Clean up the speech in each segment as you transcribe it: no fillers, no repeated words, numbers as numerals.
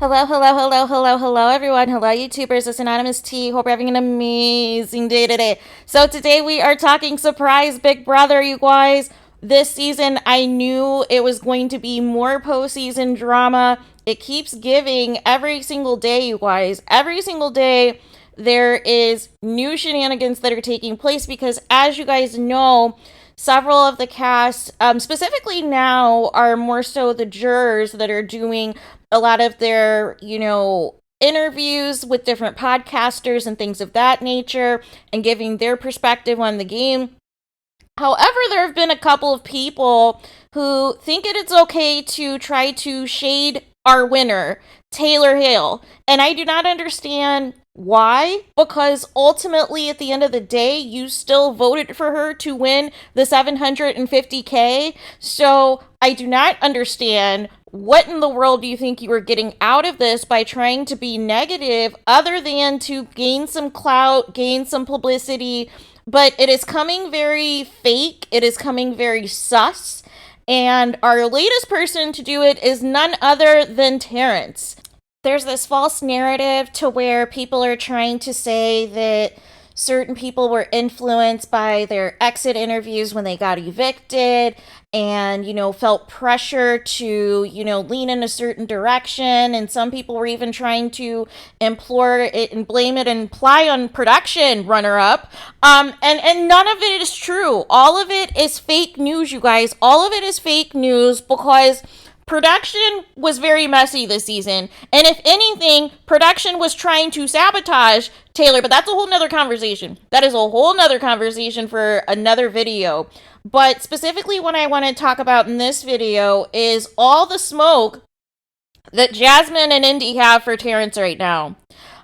Hello, everyone. Hello, YouTubers. It's Anonymous T. Hope you're having an amazing day today. So, today we are talking surprise Big Brother, you guys. This season, I knew it was going to be more postseason drama. It keeps giving every single day, you guys. Every single day, there is new shenanigans that are taking place because, as you guys know, several of the cast, specifically now, are more so the jurors that are doing a lot of their, interviews with different podcasters and things of that nature and giving their perspective on the game. However, there have been a couple of people who think it's okay to try to shade our winner, Taylor Hale. And I do not understand why, because ultimately at the end of the day, you still voted for her to win the 750K. So I do not understand what in the world do you think you were getting out of this by trying to be negative other than to gain some clout, gain some publicity. But it is coming very fake. It is coming very sus. And our latest person to do it is none other than Terrance. There's this false narrative to where people are trying to say that certain people were influenced by their exit interviews when they got evicted and, felt pressure to, lean in a certain direction. And some people were even trying to implore it and blame it and imply on production runner-up. And none of it is true. All of it is fake news, you guys. All of it is fake news because production was very messy this season. And if anything, production was trying to sabotage Taylor. But that's a whole nother conversation. That is a whole nother conversation for another video. But specifically what I want to talk about in this video is all the smoke that Jasmine and Indy have for Terrance right now.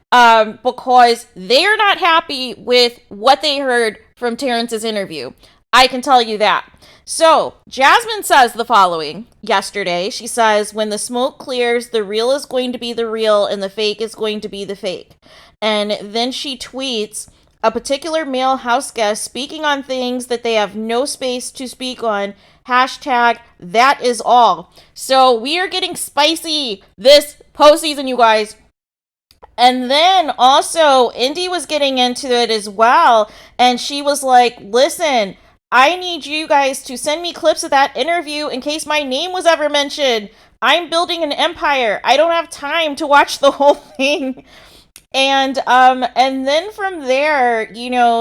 Because they're not happy with what they heard from Terrance's interview. I can tell you that. So, Jasmine says the following yesterday. She says, when the smoke clears, the real is going to be the real and the fake is going to be the fake. And then she tweets a particular male house guest speaking on things that they have no space to speak on. Hashtag that is all. So, we are getting spicy this postseason, you guys. And then also, Indy was getting into it as well. And she was like, listen, I need you guys to send me clips of that interview in case my name was ever mentioned. I'm building an empire. I don't have time to watch the whole thing. And then from there,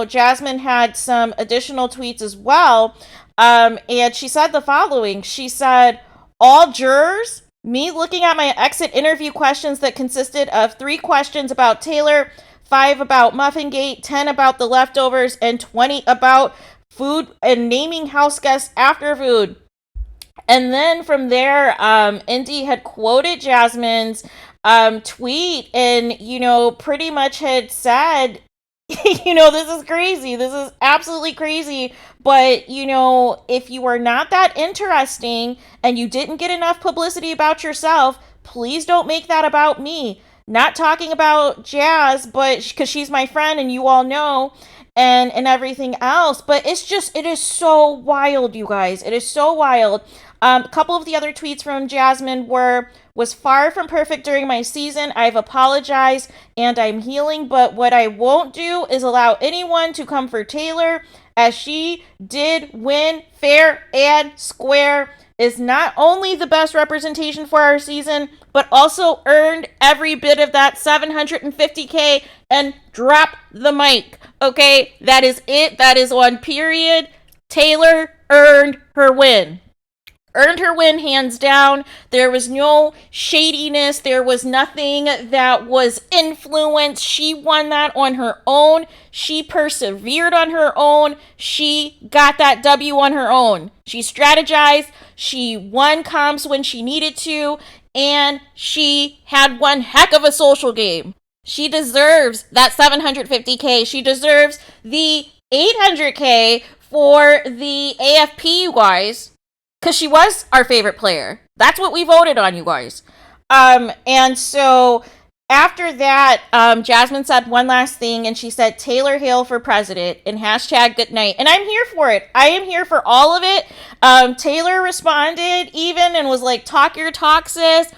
Jasmine had some additional tweets as well. And she said the following. She said, all jurors, me looking at my exit interview questions that consisted of 3 questions about Taylor, 5 about Muffingate, 10 about the leftovers, and 20 about food and naming house guests after food. And then from there, Indy had quoted Jasmine's tweet and, pretty much had said, this is crazy. This is absolutely crazy. But, if you are not that interesting and you didn't get enough publicity about yourself, please don't make that about me. Not talking about Jazz, but because she's my friend and you all know, and everything else. But it is so wild, you guys. It is so wild. A couple of the other tweets from Jasmine was far from perfect during my season. I've apologized and I'm healing, but what I won't do is allow anyone to come for Taylor, as she did win fair and square, is not only the best representation for our season, but also earned every bit of that 750K and drop the mic. Okay, that is it. That is on period. Taylor earned her win. Earned her win hands down. There was no shadiness. There was nothing that was influenced. She won that on her own. She persevered on her own. She got that W on her own. She strategized. She won comps when she needed to. And she had one heck of a social game. She deserves that 750K. She deserves the 800K for the AFP, you guys. Because she was our favorite player. That's what we voted on, you guys. And so after that, Jasmine said one last thing, and she said, Taylor Hale for president, and hashtag good night. And I'm here for it. I am here for all of it. Taylor responded even and was like, talk your talk, sis.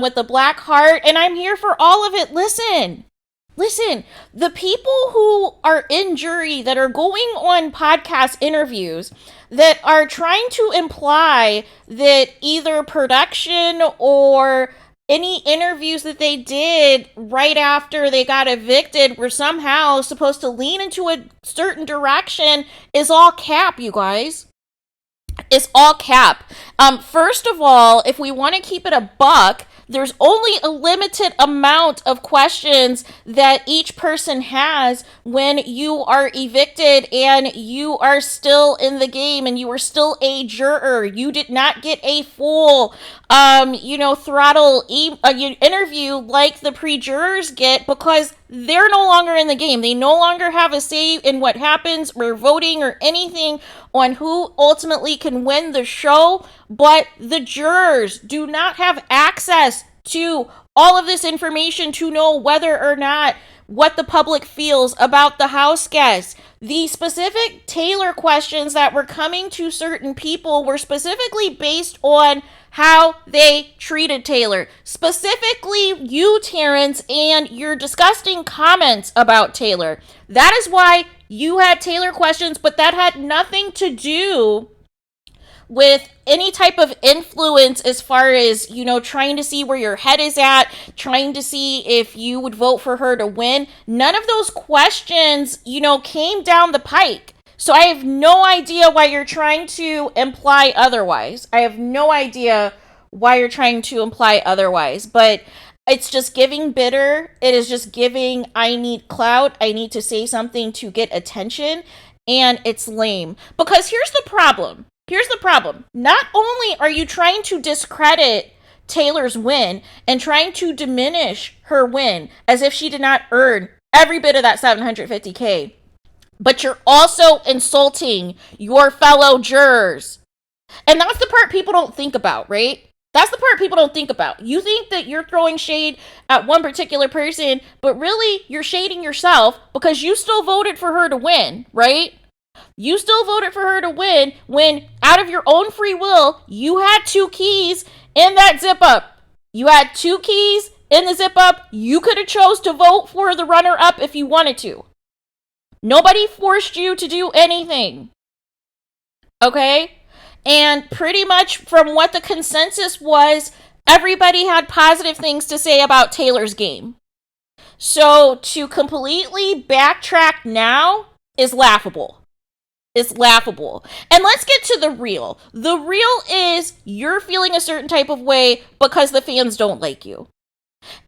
with the black heart, and I'm here for all of it. Listen, the people who are in jury that are going on podcast interviews that are trying to imply that either production or any interviews that they did right after they got evicted were somehow supposed to lean into a certain direction is all cap, you guys. It's all cap. First of all, if we want to keep it a buck, there's only a limited amount of questions that each person has when you are evicted and you are still in the game and you are still a juror. You did not get a full, throttle interview like the pre-jurors get because they're no longer in the game. They no longer have a say in what happens or voting or anything on who ultimately can win the show, but the jurors do not have access to all of this information to know whether or not what the public feels about the house guests. The specific Taylor questions that were coming to certain people were specifically based on how they treated Taylor. Specifically, you, Terrance, and your disgusting comments about Taylor. That is why you had Taylor questions, but that had nothing to do with any type of influence as far as, trying to see where your head is at, trying to see if you would vote for her to win. None of those questions, came down the pike. So I have no idea why you're trying to imply otherwise. I have no idea why you're trying to imply otherwise, but it's just giving bitter. It is just giving, I need clout. I need to say something to get attention. And it's lame. Because here's the problem. Not only are you trying to discredit Taylor's win and trying to diminish her win as if she did not earn every bit of that $750K, but you're also insulting your fellow jurors. And that's the part people don't think about, right? That's the part people don't think about. You think that you're throwing shade at one particular person, but really you're shading yourself because you still voted for her to win, right? You still voted for her to win when, out of your own free will, you had 2 keys in that zip up. You had 2 keys in the zip up. You could have chose to vote for the runner-up if you wanted to. Nobody forced you to do anything. Okay? And pretty much from what the consensus was, everybody had positive things to say about Taylor's game. So to completely backtrack now is laughable. It's laughable. And let's get to the real. The real is you're feeling a certain type of way because the fans don't like you.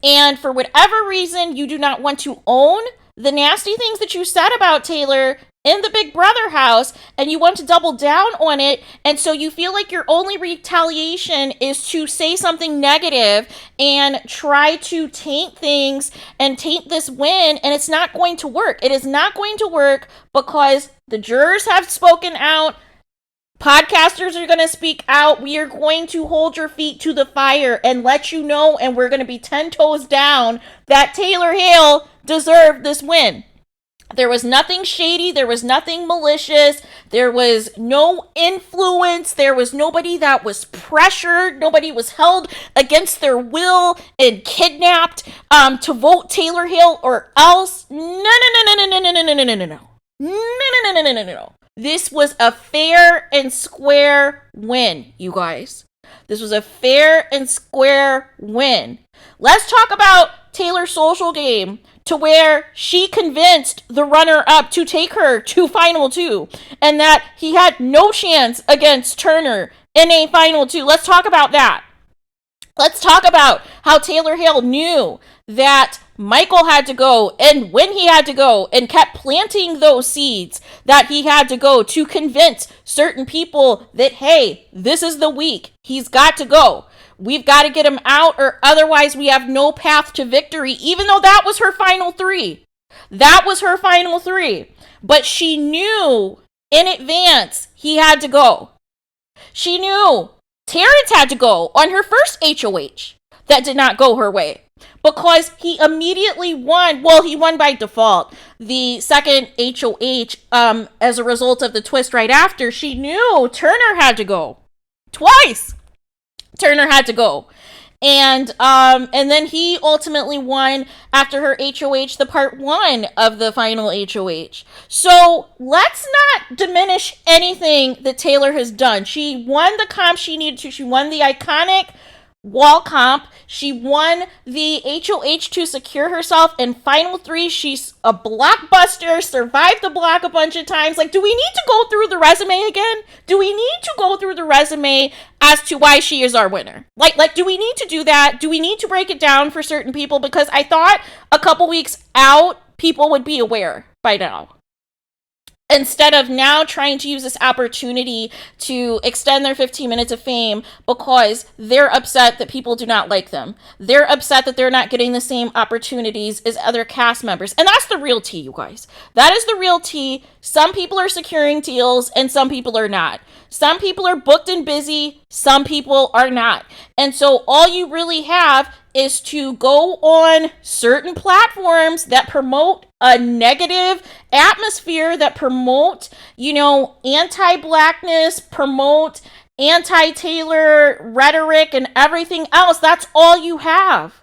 And for whatever reason, you do not want to own the nasty things that you said about Taylor in the Big Brother house, and you want to double down on it, and so you feel like your only retaliation is to say something negative and try to taint things and taint this win, and it's not going to work. It is not going to work because the jurors have spoken out. Podcasters are going to speak out. We are going to hold your feet to the fire and let you know, and we're going to be 10 toes down that Taylor Hale deserved this win. There was nothing shady. There was nothing malicious. There was no influence. There was nobody that was pressured. Nobody was held against their will and kidnapped to vote Taylor Hale or else. No. This was a fair and square win, you guys. This was a fair and square win. Let's talk about Taylor's social game, to where she convinced the runner-up to take her to Final 2, and that he had no chance against Turner in a Final 2. Let's talk about that. Let's talk about how Taylor Hale knew that Michael had to go, and when he had to go, and kept planting those seeds that he had to go to convince certain people that, hey, this is the week. He's got to go. We've got to get him out, or otherwise we have no path to victory, even though that was her final 3. That was her final 3. But she knew in advance he had to go. She knew Terrance had to go on her first HOH. That did not go her way because he immediately won. Well, he won by default. The second HOH, as a result of the twist right after, she knew Turner had to go. Twice. Turner had to go. And then he ultimately won after her HOH, the part 1 of the final HOH. So let's not diminish anything that Taylor has done. She won the comp she needed to. She won the iconic wall comp. She won the HOH to secure herself in final 3. She's a blockbuster, survived the block a bunch of times. Like, do we need to go through the resume again? Do we need to go through the resume as to why she is our winner? Like, do we need to do that? Do we need to break it down for certain people? Because I thought a couple weeks out, people would be aware by now. Instead of now trying to use this opportunity to extend their 15 minutes of fame because they're upset that people do not like them. They're upset that they're not getting the same opportunities as other cast members. And that's the real tea, you guys. That is the real tea. Some people are securing deals and some people are not. Some people are booked and busy. Some people are not. And so all you really have is to go on certain platforms that promote a negative atmosphere, that promote, anti-blackness, promote anti-Taylor rhetoric and everything else. That's all you have.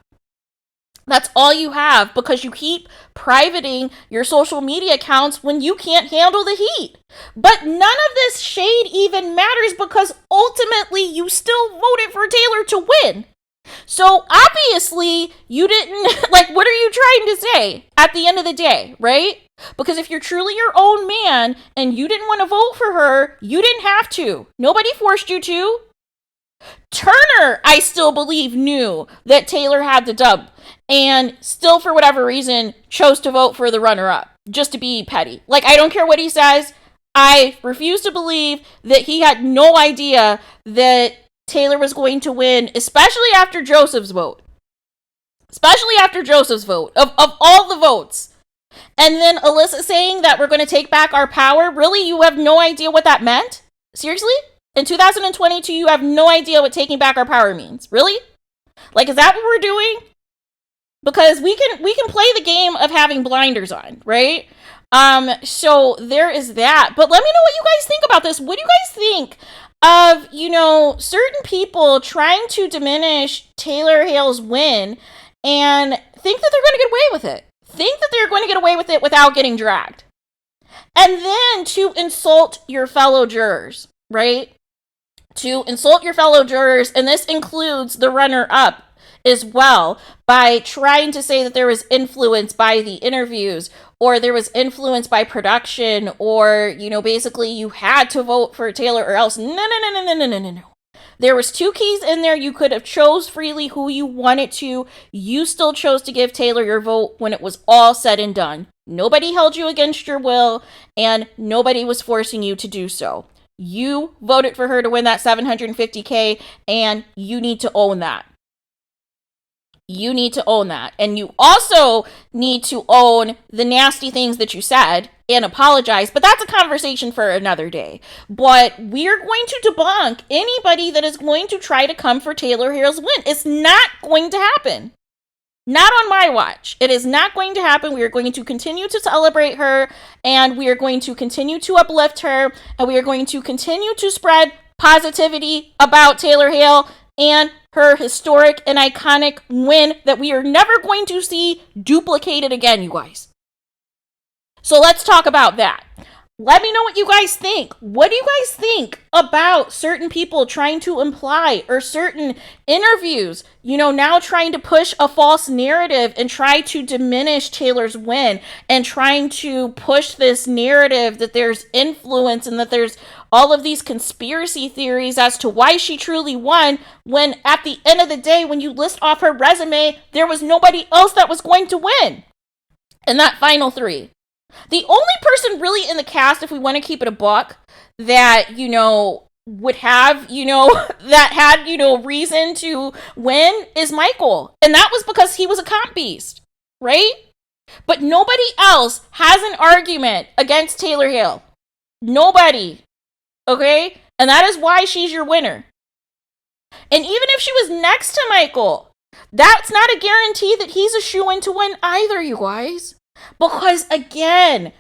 That's all you have, because you keep privating your social media accounts when you can't handle the heat. But none of this shade even matters, because ultimately you still voted for Taylor to win. So obviously you didn't, what are you trying to say at the end of the day, right? Because if you're truly your own man and you didn't want to vote for her, you didn't have to. Nobody forced you to. Turner, I still believe, knew that Taylor had the dub and still, for whatever reason, chose to vote for the runner-up just to be petty. I don't care what he says. I refuse to believe that he had no idea that Taylor was going to win, especially after Joseph's vote. Especially after Joseph's vote. Of all the votes. And then Alyssa saying that we're going to take back our power. Really? You have no idea what that meant? Seriously? In 2022, you have no idea what taking back our power means. Really? Is that what we're doing? Because we can play the game of having blinders on, right? So there is that. But let me know what you guys think about this. What do you guys think of, certain people trying to diminish Taylor Hale's win and think that they're going to get away with it? Think that they're going to get away with it without getting dragged. And then to insult your fellow jurors, right? To insult your fellow jurors, and this includes the runner-up as well, by trying to say that there was influence by the interviews, or there was influence by production, or, basically you had to vote for Taylor or else. No. There was 2 keys in there. You could have chose freely who you wanted to. You still chose to give Taylor your vote when it was all said and done. Nobody held you against your will, and nobody was forcing you to do so. You voted for her to win that $750K, and you need to own that. You need to own that. And you also need to own the nasty things that you said and apologize. But that's a conversation for another day. But we're going to debunk anybody that is going to try to come for Taylor Hale's win. It's not going to happen. Not on my watch. It is not going to happen. We are going to continue to celebrate her, and we are going to continue to uplift her, and we are going to continue to spread positivity about Taylor Hale and her historic and iconic win that we are never going to see duplicated again, you guys. So let's talk about that. Let me know what you guys think. What do you guys think about certain people trying to imply, or certain interviews, now trying to push a false narrative and try to diminish Taylor's win, and trying to push this narrative that there's influence and that there's all of these conspiracy theories as to why she truly won, when at the end of the day, when you list off her resume, there was nobody else that was going to win in that final 3. The only person really in the cast, if we want to keep it a buck, that, would have, that had, reason to win is Michael. And that was because he was a comp beast, right? But nobody else has an argument against Taylor Hale. Nobody. Okay? And that is why she's your winner. And even if she was next to Michael, that's not a guarantee that he's a shoo-in to win either, you guys. Because, again,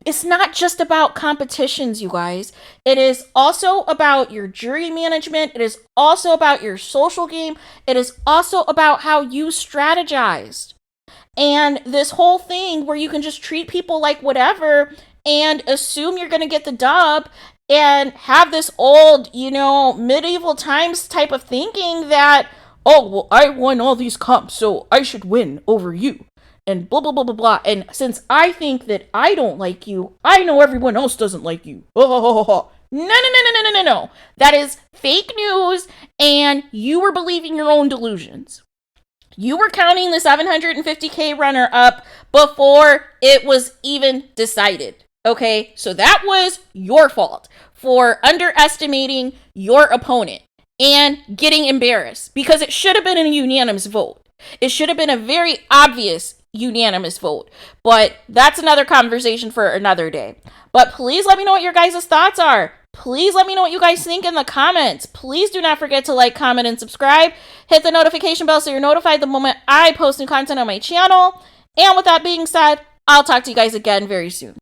it's not just about competitions, you guys. It is also about your jury management. It is also about your social game. It is also about how you strategize. And this whole thing where you can just treat people like whatever and assume you're going to get the dub and have this old, medieval times type of thinking that, oh, well, I won all these comps, so I should win over you. And blah, blah, blah, blah, blah. And since I think that I don't like you, I know everyone else doesn't like you. Oh, no, no, no, no, no, no, no. That is fake news, and you were believing your own delusions. You were counting the 750K runner up before it was even decided. Okay, so that was your fault for underestimating your opponent and getting embarrassed, because it should have been a unanimous vote. It should have been a very obvious unanimous vote, but that's another conversation for another day. But please let me know what your guys' thoughts are. Please let me know what you guys think in the comments. Please do not forget to like, comment, and subscribe. Hit the notification bell so you're notified the moment I post new content on my channel. And with that being said, I'll talk to you guys again very soon.